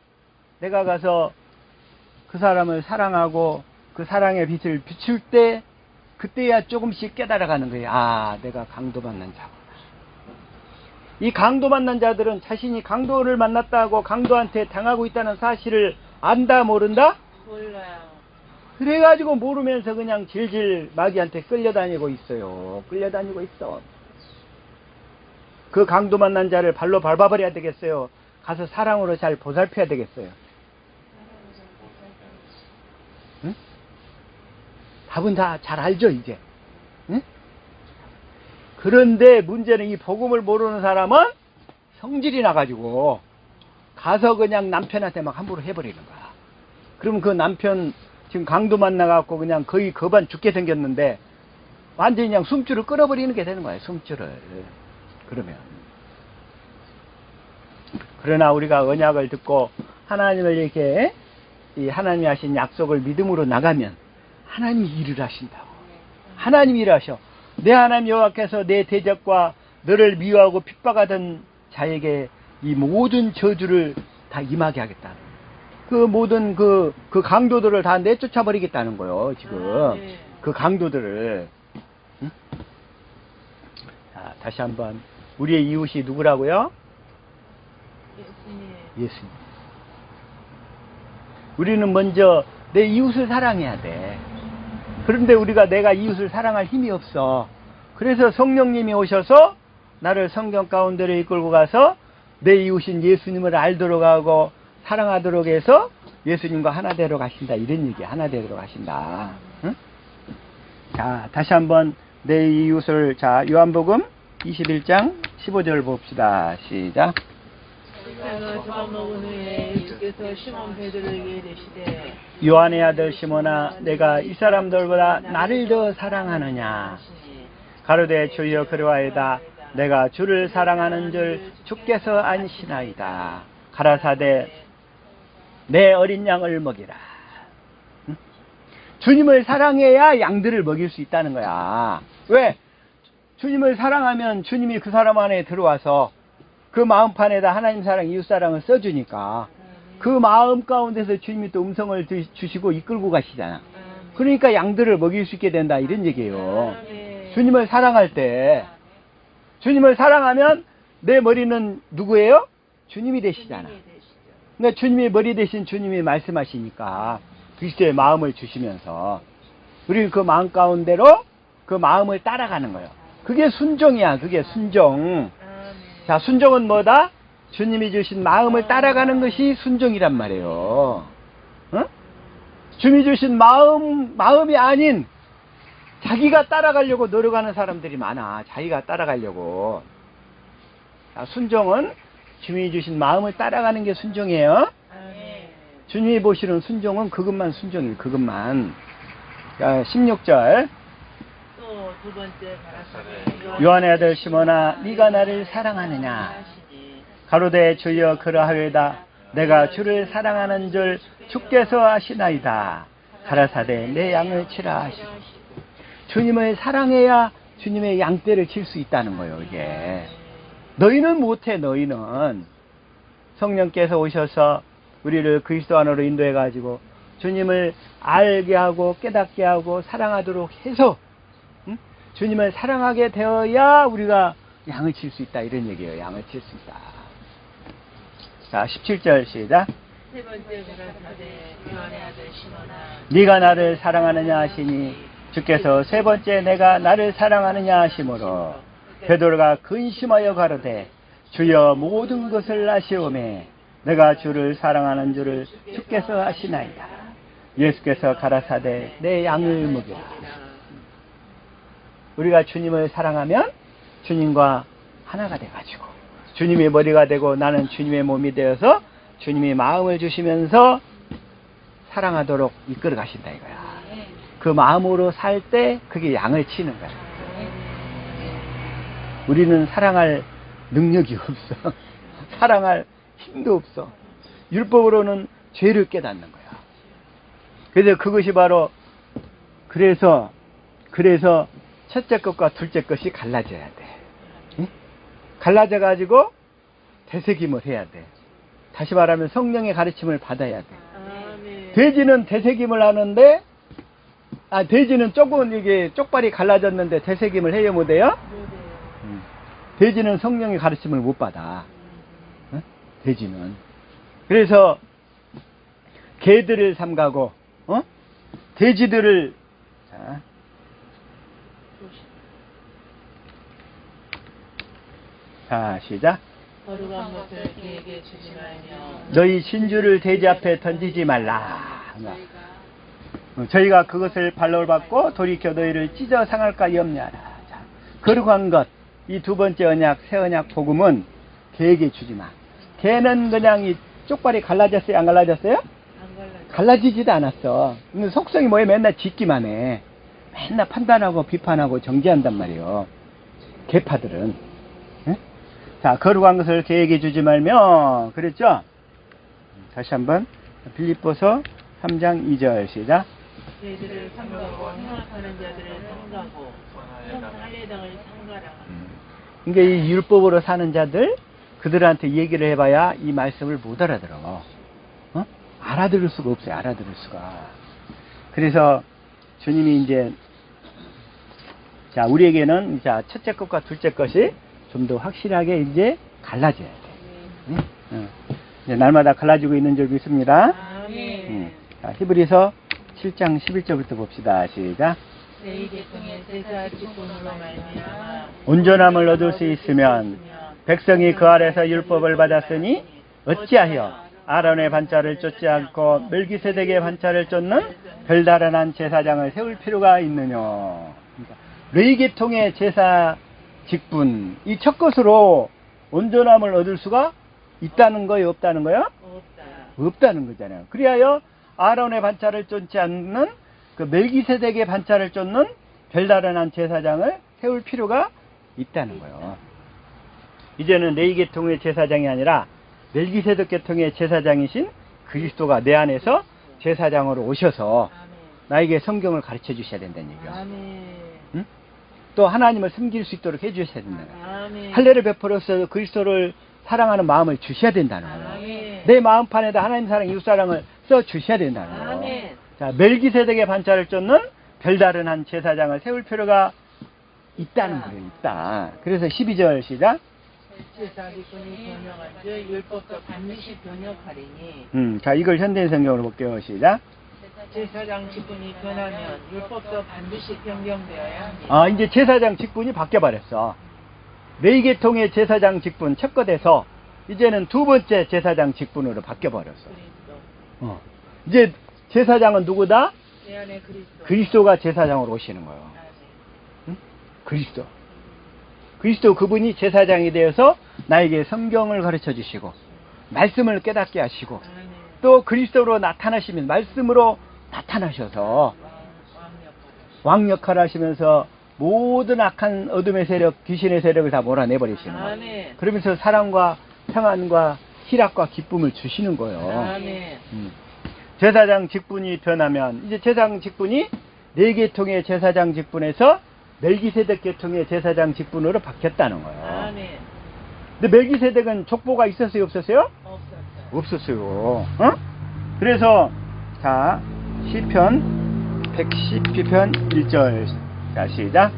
내가 가서 그 사람을 사랑하고 그 사랑의 빛을 비출 때 그때야 조금씩 깨달아가는 거예요. 아, 내가 강도 만난 자구나. 이 강도 만난 자들은 자신이 강도를 만났다고 강도한테 당하고 있다는 사실을 안다 모른다? 몰라요. 그래가지고 모르면서 그냥 질질 마귀한테 끌려다니고 있어요. 끌려다니고 있어. 그 강도 만난 자를 발로 밟아버려야 되겠어요. 가서 사랑으로 잘 보살펴야 되겠어요. 응? 답은 다 잘 알죠, 이제. 응? 그런데 문제는 이 복음을 모르는 사람은 성질이 나가지고 가서 그냥 남편한테 막 함부로 해버리는 거야. 그러면 그 남편 지금 강도 만나갖고 그냥 거의 거반 죽게 생겼는데 완전히 그냥 숨줄을 끊어버리는 게 되는 거예요. 숨줄을. 그러면. 그러나 우리가 언약을 듣고 하나님을 이렇게 이 하나님이 하신 약속을 믿음으로 나가면 하나님이 일을 하신다고. 하나님이 일하셔. 내 하나님 여호와께서 내 대적과 너를 미워하고 핍박하던 자에게 이 모든 저주를 다 임하게 하겠다. 그 모든 그 강도들을 다 내쫓아 버리겠다는 거예요. 지금 네. 그 강도들을. 응? 자, 다시 한번 우리의 이웃이 누구라고요? 예수님. 예수님. 우리는 먼저 내 이웃을 사랑해야 돼. 그런데 우리가 내가 이웃을 사랑할 힘이 없어. 그래서 성령님이 오셔서 나를 성경 가운데로 이끌고 가서 내 이웃인 예수님을 알도록 하고 사랑하도록 해서 예수님과 하나 되러 가신다. 이런 얘기야. 하나 되러 가신다. 응? 자, 다시 한번 내 이웃을, 자, 요한복음 21장 15절 봅시다. 시작. 제가 저밥 먹은 후에 예수께서 시몬 베드로에게 이르시되 요한의 아들 시몬아, 내가 이 사람들보다 나를 더 사랑하느냐? 가로되 주여 그러하이다. 내가 주를 사랑하는 줄 주께서 아시나이다. 가라사대 내 어린 양을 먹이라. 응? 주님을 사랑해야 양들을 먹일 수 있다는 거야. 왜? 주님을 사랑하면 주님이 그 사람 안에 들어와서 그 마음판에다 하나님 사랑, 이웃 사랑을 써주니까 그 마음 가운데서 주님이 또 음성을 주시고 이끌고 가시잖아. 그러니까 양들을 먹일 수 있게 된다. 이런 얘기예요. 주님을 사랑할 때, 주님을 사랑하면 내 머리는 누구예요? 주님이 되시잖아. 그러니까 주님이 머리 대신 주님이 말씀하시니까 그리스도의 마음을 주시면서 우리 그 마음 가운데로 그 마음을 따라가는 거예요. 그게 순종이야. 그게 순종. 자, 순종은 뭐다? 주님이 주신 마음을 따라가는 것이 순종이란 말이에요. 어? 주님이 주신 마음이 아닌 자기가 따라가려고 노력하는 사람들이 많아. 자기가 따라가려고. 자, 순종은 주님이 주신 마음을 따라가는 게 순종이에요. 주님이 보시는 순종은 그것만 순종이에요. 그것만. 자, 16절. 또 두 번째 가라사대 요한의 아들 시몬아, 네가 나를 사랑하느냐? 가로되 주여 그러하외다. 내가 주를 사랑하는 줄 주께서 아시나이다. 가라사대 내 양을 치라 하시고. 주님을 사랑해야 주님의 양떼를 칠 수 있다는 거예요. 이게 너희는 못해. 너희는 성령께서 오셔서 우리를 그리스도 안으로 인도해 가지고 주님을 알게 하고 깨닫게 하고 사랑하도록 해서 주님을 사랑하게 되어야 우리가 양을 칠 수 있다. 이런 얘기예요. 양을 칠 수 있다. 자, 17절 시작. 세 번째 가라사대 요한의 아들 시몬아 네가 나를 사랑하느냐 하시니 주께서 세 번째 내가 나를 사랑하느냐 하시므로 베드로가 근심하여 가로되 주여 모든 것을 아시오매 내가 주를 사랑하는 줄을 주께서 아시나이다. 예수께서 가라사대 내 양을 먹이라. 우리가 주님을 사랑하면 주님과 하나가 돼가지고 주님의 머리가 되고 나는 주님의 몸이 되어서 주님이 마음을 주시면서 사랑하도록 이끌어 가신다 이거야. 그 마음으로 살 때 그게 양을 치는 거야. 우리는 사랑할 능력이 없어. 사랑할 힘도 없어. 율법으로는 죄를 깨닫는 거야. 그래서 그것이 바로 그래서 첫째 것과 둘째 것이 갈라져야 돼. 갈라져 가지고 되새김을 해야 돼. 다시 말하면 성령의 가르침을 받아야 돼. 아멘. 돼지는 되새김을 하는데, 돼지는 조금 이게 쪽발이 갈라졌는데 되새김을 해야 못해요? 못해요. 돼지는 성령의 가르침을 못 받아. 어? 돼지는. 그래서 개들을 삼가고, 돼지들을, 자, 시작. 거룩한 것을 그에게 주지 말며 너희 신주를 돼지 앞에 던지지 말라. 저희가 그것을 발로 받고 돌이켜 너희를 찢어 상할까 염려하라. 자, 거룩한 것, 이 두 번째 언약, 새 언약 복음은 개에게 주지 마. 개는 그냥 이 쪽발이 갈라졌어요? 안 갈라졌어요? 안 갈라져. 갈라지지도 않았어. 근데 속성이 뭐예요? 맨날 짖기만 해. 맨날 판단하고 비판하고 정죄한단 말이에요. 개파들은. 응? 자, 거룩한 것을 개에게 주지 말며, 그랬죠? 다시 한번 빌립보서 3장 2절 시작. 죄들을 삼가고 행악하는 자들을 삼가고 할례당을 삼가라. 그러니까 이 율법으로 사는 자들, 그들한테 얘기를 해봐야 이 말씀을 못 알아들어. 알아들을 수가 없어요. 알아들을 수가. 그래서 주님이 이제, 자, 우리에게는, 자, 첫째 것과 둘째 것이 좀 더 확실하게 이제 갈라져야 돼. 이제 날마다 갈라지고 있는 적이 있습니다. 아멘. 자, 히브리서 7장 11절부터 봅시다. 시작. 내 계통의 제사 직분으로 말미암아 온전함을 얻을 수 있으면 백성이 그 아래서 율법을 받았으니 어찌하여 아론의 반차를 쫓지 않고 멜기세덱의 반차를 쫓는 별다른 제사장을 세울 필요가 있느냐. 그러니까 레위 계통의 제사 직분, 이 첫 것으로 온전함을 얻을 수가 있다는 거예요, 없다는 거예요? 없다. 없다는 거잖아요. 그리하여 아론의 반차를 쫓지 않는 그 멜기세덱의 반차를 쫓는 별다른 제사장을 세울 필요가 있다는 거예요. 이제는 레위 계통의 제사장이 아니라 멜기세덱 계통의 제사장이신 그리스도가 내 안에서 제사장으로 오셔서 아멘. 나에게 성경을 가르쳐 주셔야 된다는 얘기예요. 아멘. 응? 또 하나님을 섬길 수 있도록 해 주셔야 된다는 거예요. 아멘. 할례를 베풀어서 그리스도를 사랑하는 마음을 주셔야 된다는 거예요. 아멘. 내 마음판에다 하나님 사랑, 이웃 사랑을 써 주셔야 된다는 거예요. 아멘. 자, 멜기세덱의 반차를 쫓는 별다른 한 제사장을 세울 필요가 있다는 거예요. 있다. 그래서 12절 시작. 제사 직분이 변형한즉 율법도 반드시 변혁하리니. 자, 이걸 현대인 성경으로 볼게요. 시작. 제사장 직분이 변하면 율법도 반드시 변경되어야 합니다. 이제 제사장 직분이 바뀌어버렸어. 레위 계통의 제사장 직분 첫 것에서 이제는 두 번째 제사장 직분으로 바뀌어버렸어. 그리스도. 이제 제사장은 누구다? 내 안에 그리스도. 그리스도가 제사장으로 오시는 거예요. 아멘. 그리스도. 그리스도 그분이 제사장이 되어서 나에게 성경을 가르쳐 주시고 말씀을 깨닫게 하시고 아멘. 또 그리스도로 나타나시면 말씀으로 나타나셔서 왕 역할을 하시면서 모든 악한 어둠의 세력, 귀신의 세력을 다 몰아내버리시는 거예요. 아멘. 그러면서 사랑과 평안과 희락과 기쁨을 주시는 거예요. 아멘. 제사장 직분이 변하면 이제 제사장 직분이 네 계통의 제사장 직분에서 멜기세덱 계통의 제사장 직분으로 바뀌었다는 거예요. 아멘. 근데 멜기세덱은 족보가 있었어요, 없었어요? 없었어. 없었어요. 그래서 자, 시편 110편 1절. 자, 시작.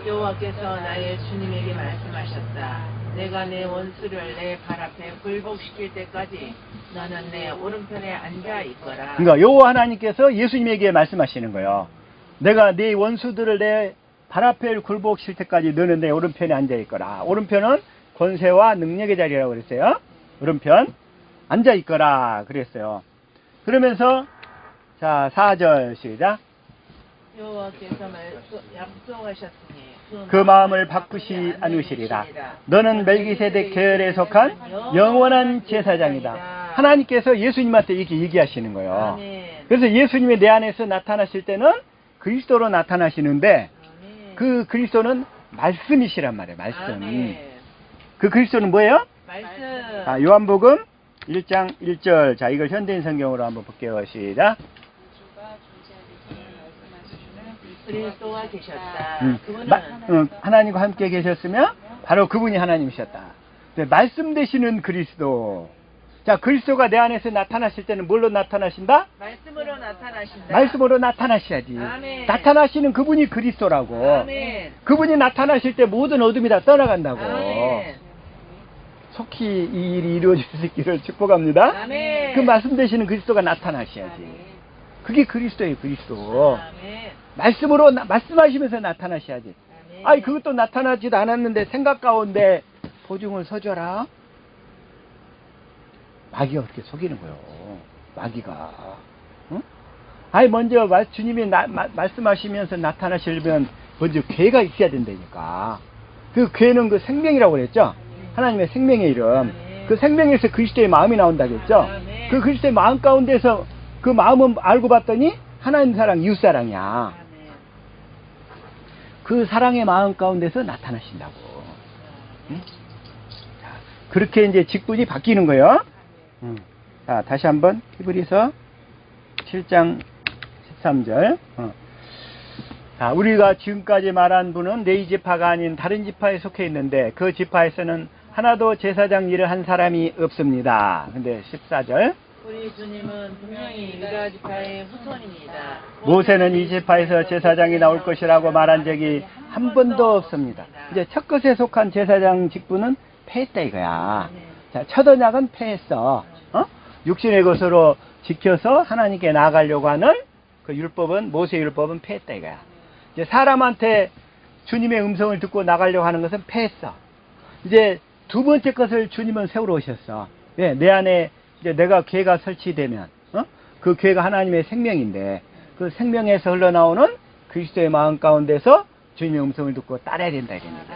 여호와께서 나의 주님에게 말씀하셨다. 내가 내 원수를 내 발 앞에 굴복시킬 때까지 너는 내 오른편에 앉아 있거라. 그러니까 여호와 하나님께서 예수님에게 말씀하시는 거예요. 내가 네 원수들을 내 발 앞에 굴복시킬 때까지 너는 내 오른편에 앉아 있거라. 오른편은 권세와 능력의 자리라고 그랬어요. 오른편 앉아 있거라 그랬어요. 그러면서 자, 4절 시작. 여호와께서 약속하셨으니 그 마음을 바꾸시 않으시리라. 너는 멜기세덱 계열에 속한 영원한 제사장이다. 하나님께서 예수님한테 이렇게 얘기하시는 거예요. 아멘. 그래서 예수님이 내 안에서 나타나실 때는 그리스도로 나타나시는데 그 그리스도는 말씀이시란 말이에요. 말씀. 아멘. 그 그리스도는 뭐예요? 말씀. 요한복음 1장 1절. 자, 이걸 현대인 성경으로 한번 볼게요. 시작. 그리스도가 계셨다. 음. 그분은 하나님과 함께 계셨으며 바로 그분이 하나님이셨다. 네, 말씀 되시는 그리스도. 자, 그리스도가 내 안에서 나타나실 때는 뭘로 나타나신다? 말씀으로 나타나신다. 말씀으로 나타나셔야지. 아멘. 나타나시는 그분이 그리스도라고. 아멘. 그분이 나타나실 때 모든 어둠이 다 떠나간다고. 아멘. 속히 이 일이 이루어질 수 있기를 축복합니다. 아멘. 그 말씀 되시는 그리스도가 나타나셔야지. 아멘. 그게 그리스도예요, 그리스도. 아멘. 말씀으로 말씀하시면서 나타나셔야지. 아멘. 아니 그것도 나타나지도 않았는데 생각 가운데 보증을 서줘라. 마귀가 그렇게 속이는 거요. 마귀가. 응? 아니 먼저 주님이 말씀하시면서 나타나시려면 먼저 괴가 있어야 된다니까. 그 괴는 그 생명이라고 그랬죠. 하나님의 생명의 이름. 그 생명에서 그리스도의 마음이 나온다겠죠. 그 그리스도의 마음 가운데서 그 마음은 알고 봤더니 하나님 사랑, 이웃 사랑이야. 그 사랑의 마음 가운데서 나타나신다고. 응? 자, 그렇게 이제 직분이 바뀌는 거예요. 자, 다시 한번 히브리서 7장 13절. 자, 우리가 지금까지 말한 분은 네 지파가 아닌 다른 지파에 속해 있는데 그 지파에서는 하나도 제사장 일을 한 사람이 없습니다. 근데 14절. 우리 주님은 분명히 유다 지파의 후손입니다. 모세는 이 지파에서 제사장이 나올 것이라고 말한 적이 한 번도 없습니다. 이제 첫 것에 속한 제사장 직분은 패했다 이거야. 자, 첫 언약은 패했어. 육신의 것으로 지켜서 하나님께 나아가려고 하는 그 율법은, 모세 율법은 패했다 이거야. 이제 사람한테 주님의 음성을 듣고 나가려고 하는 것은 패했어. 이제 두 번째 것을 주님은 세우러 오셨어. 네, 내 안에 이제 내가 괴가 설치되면, 그 괴가 하나님의 생명인데, 그 생명에서 흘러나오는 그리스도의 마음 가운데서 주님의 음성을 듣고 따라야 된다 이겁니다.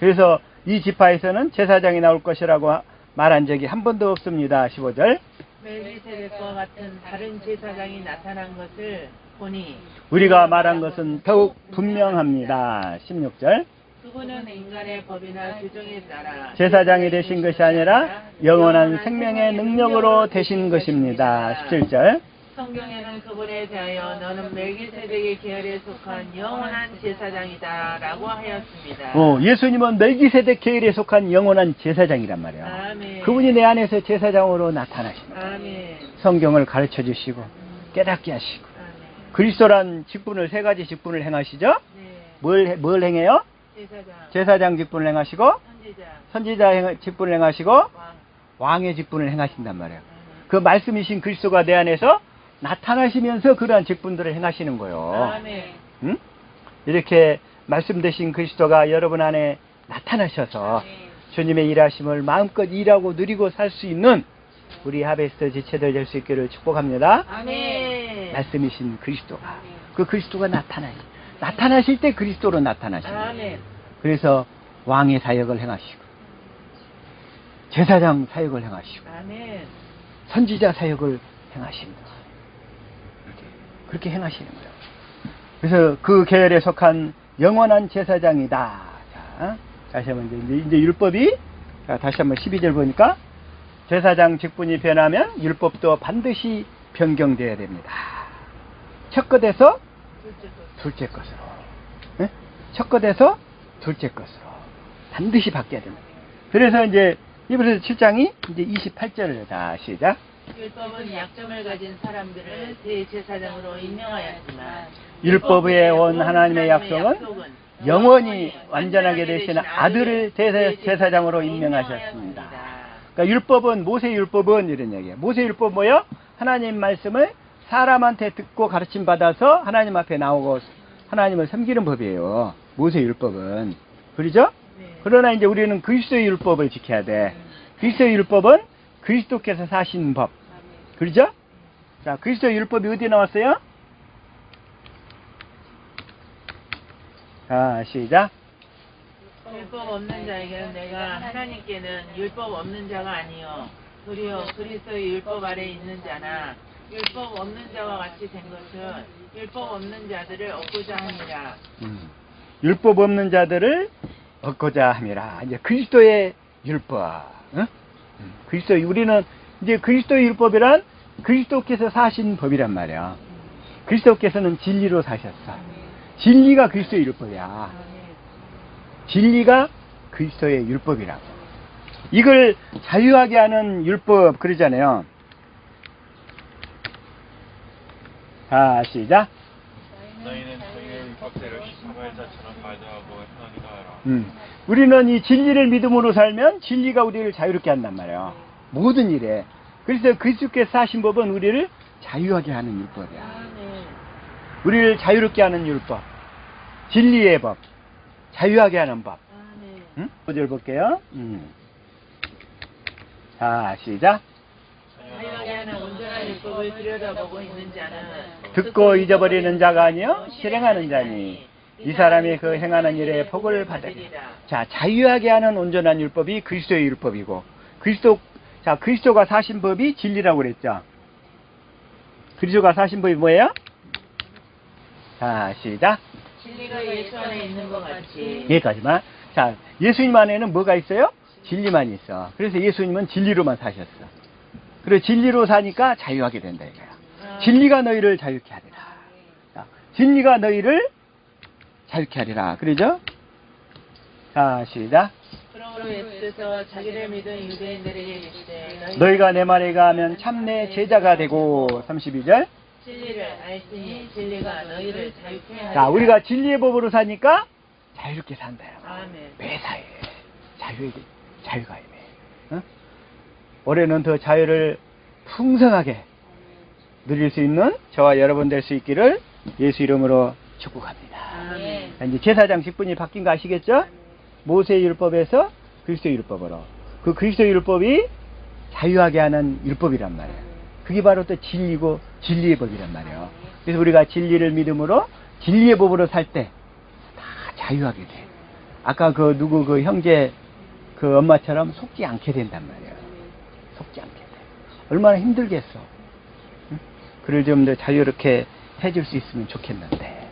그래서 이 지파에서는 제사장이 나올 것이라고 말한 적이 한 번도 없습니다. 15절. 멜기세덱과 같은 다른 제사장이 나타난 것을 보니 우리가 말한 것은 더욱 분명합니다. 16절. 그분은 인간의 법이나 규정에 따라 제사장이 되신 것이 아니라 영원한 생명의 능력으로 되신 것입니다. 17절. 성경에는 그분에 대하여 너는 멜기세덱의 계열에 속한 영원한 제사장이다 라고 하였습니다. 예수님은 멜기세덱 계열에 속한 영원한 제사장이란 말이야. 아멘. 그분이 내 안에서 제사장으로 나타나십니다. 아멘. 성경을 가르쳐 주시고 깨닫게 하시고 아멘. 그리스도란 직분을 세 가지 직분을 행하시죠. 네. 뭘 행해요? 제사장 직분을 행하시고 선지자 직분을 행하시고 왕의 직분을 행하신단 말이에요. 그 말씀이신 그리스도가 내 안에서 나타나시면서 그러한 직분들을 행하시는 거예요. 아멘. 응? 이렇게 말씀 되신 그리스도가 여러분 안에 나타나셔서 주님의 일하심을 마음껏 일하고 누리고 살 수 있는 우리 하베스트 지체들 될 수 있기를 축복합니다. 아멘. 말씀이신 그리스도가 그 그리스도가 나타나실 때 그리스도로 나타나십니다. 아멘. 그래서 왕의 사역을 행하시고 제사장 사역을 행하시고 아멘. 선지자 사역을 행하십니다. 그렇게 행하시는 거예요. 그래서 그 계열에 속한 영원한 제사장이다. 자, 다시 한번 이제 율법이 자, 다시 한번 12절 보니까 제사장 직분이 변하면 율법도 반드시 변경되어야 됩니다. 첫 것에서 둘째 것으로. 네? 첫 것에서 둘째 것으로. 반드시 바뀌어야 됩니다. 그래서 이제 히브리서 7장이 이제 28절을 다 시작. 율법은 약점을 가진 사람들을 대제사장으로 임명하였지만 율법에 온 하나님의 약속은 영원히 완전하게 되시는 아들을 제사장으로 임명하셨습니다. 그러니까 율법은 모세 율법은 이런 얘기예요. 모세 율법 뭐요? 하나님 말씀을 사람한테 듣고 가르침 받아서 하나님 앞에 나오고 하나님을 섬기는 법이에요. 모세 율법은. 그러죠? 그러나 이제 우리는 그리스도의 율법을 지켜야 돼. 그리스도의 율법은 그리스도께서 사신 법. 그러죠? 자, 그리스도의 율법이 어디에 나왔어요? 자, 시작. 율법 없는 자에게는 내가 하나님께는 율법 없는 자가 아니요 도리어 그리스도의 율법 아래 있는 자나 율법 없는 자와 같이 된 것은 율법 없는 자들을 얻고자 함이라. 율법 없는 자들을 얻고자 함이라. 이제 그리스도의 율법. 응? 그리스도 우리는 이제 그리스도의 율법이란 그리스도께서 사신 법이란 말이야. 그리스도께서는 진리로 사셨어. 진리가 그리스도의 율법이야. 진리가 그리스도의 율법이라고. 이걸 자유하게 하는 율법 그러잖아요. 자, 시작. 너희는 자기의 율법대로 십자가의 자처럼 말도 하고 행하기도 하라. 우리는 이 진리를 믿음으로 살면 진리가 우리를 자유롭게 한단 말이에요. 모든 일에. 그래서 그리스도께서 하신 법은 우리를 자유하게 하는 율법이야. 아멘. 우리를 자유롭게 하는 율법. 진리의 법. 자유하게 하는 법. 아멘. 5절 볼게요. 자, 시작. 자유하게 하는 온전한 율법을 들여다보고 있는 자는 듣고 잊어버리는 자가 아니요 실행하는 자니 이 사람이 그 행하는 일에 복을 받으리라. 자, 자유하게 하는 온전한 율법이 그리스도의 율법이고 그리스도가 사신 법이 진리라고 그랬죠. 그리스도가 사신 법이 뭐예요? 자, 시작. 진리가 예수 안에 있는 것 같이. 여기까지만. 자, 예수님 안에는 뭐가 있어요? 진리만 있어. 그래서 예수님은 진리로만 사셨어. 그리고 진리로 사니까 자유하게 된다 이거야. 진리가 너희를 자유케 하리라. 자, 진리가 너희를 자유케 하리라. 그러죠? 자, 시작. 그러므로 예수께서 자기를 믿은 유대인들에게 이르시되 너희가 내 말에 가하면 참내 제자가 되고. 32절. 진리를 알지니 진리가 너희를 자유케 하리라. 자, 우리가 진리의 법으로 사니까 자유롭게 산다. 아멘. 매사에 자유가 임해. 어? 올해는 더 자유를 풍성하게 누릴 수 있는 저와 여러분 될 수 있기를 예수 이름으로 축복합니다. 아멘. 자, 이제 제사장 직분이 바뀐 거 아시겠죠? 모세의 율법에서 그리스도의 율법으로. 그 그리스도의 율법이 자유하게 하는 율법이란 말이에요. 그게 바로 또 진리고 진리의 법이란 말이에요. 그래서 우리가 진리를 믿음으로 진리의 법으로 살 때 다 자유하게 돼. 아까 그 형제 그 엄마처럼 속지 않게 된단 말이에요. 속지 않게 돼. 얼마나 힘들겠어. 응? 그를 좀 더 자유롭게 해줄 수 있으면 좋겠는데.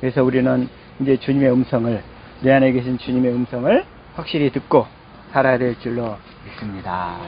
그래서 우리는 이제 주님의 음성을, 내 안에 계신 주님의 음성을 확실히 듣고 살아야 될 줄로 믿습니다.